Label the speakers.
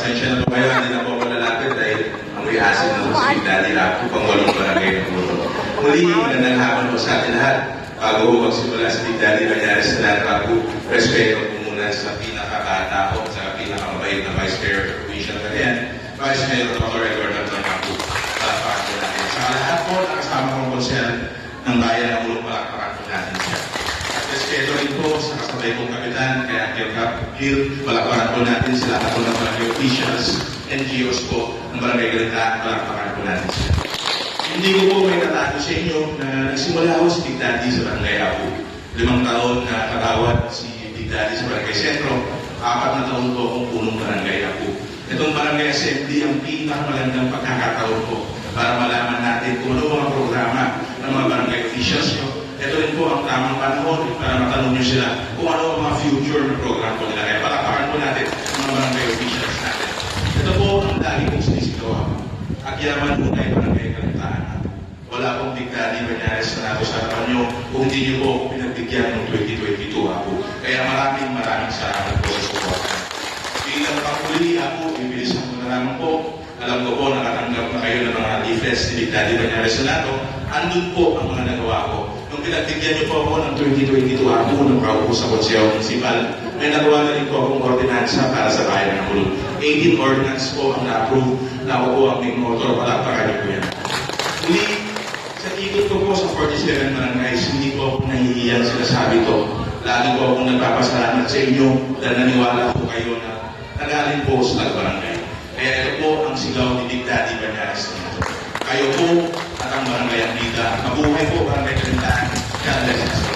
Speaker 1: pasensya na po kayo, hindi na po ako lalapit dahil amoy asin na po si Big Daddy Rapo, pang-walong barangay ng puno. Muli, magandang hapon po sa atin lahat. Bago po magsimula si Big Daddy Banyares sa lahat Rapo, respeto po muna sa pinakabata o sa pinakamabait na Vice Mayor of the Provincial Cagayan, Vice Mayor Dr. Edward Anton Rapo. Palakpakan po natin. Sa lahat po, nakasama kong konsel ng bayan ng Ulong, palakpakan po natin siya. Respeto rin po sa kasabay kong kapitan, kaya Kap Gil, palakpakan po natin sila at ng barangay officials, NGOs po ng Barangay Galitaan, palakpakan po natin siya. Hindi ko po may natago sa inyo na nagsimula ako si Big Daddy sa Barangay Apo. 5 taon na katawad si Big Daddy sa Barangay Sentro, 4 na taon po akong punong Barangay Apo. Itong Barangay Assembly ang pinakamagandang pagkakataon po para malaman natin kung ano mga programa ng mga barangay officials nyo. Ito rin po ang tamang panahon para matanong nyo sila kung ano ang mga future na program po nila. Kaya palakpakan po natin ang mga barangay officials natin. Ito po ang lagi kong sinisigawa. Agyaman po tayo barangay Galitaan. Wala pong Big Daddy Banyares na nato sa harapan nyo kung hindi nyo po ako pinagbigyan ng 2022 ako. Kaya maraming salamat po sa support. Bilang panguli ako, bibilisan ko na lamang po. Alam ko po, nakatanggap na kayo ng mga leaflets ni Big Daddy Banyares sa NATO. Andun po ang mga nagawa ko. Nung pinagbigyan niyo po ako ng 2022 ako nung kaupo sa Konseho Municipal, may nagawa na rin po akong ordinansa para sa bayan ng Ulong. 18 ordinance po ang na-approve na ako po ang may motor, palakpakan niyo po yan. Muli, sa ikot ko po sa 47 barangays, hindi po ako nahihiyang sinasabi to. Lalo po akong nagpapasalamat sa inyo dahil naniwala po kayo na nagaling po sa barangay. Kaya ito po ang sigaw ni Big Daddy Banyares. Kayo po at ang barangay ang bida. Mabuhay po barangay Galitaan. God bless us.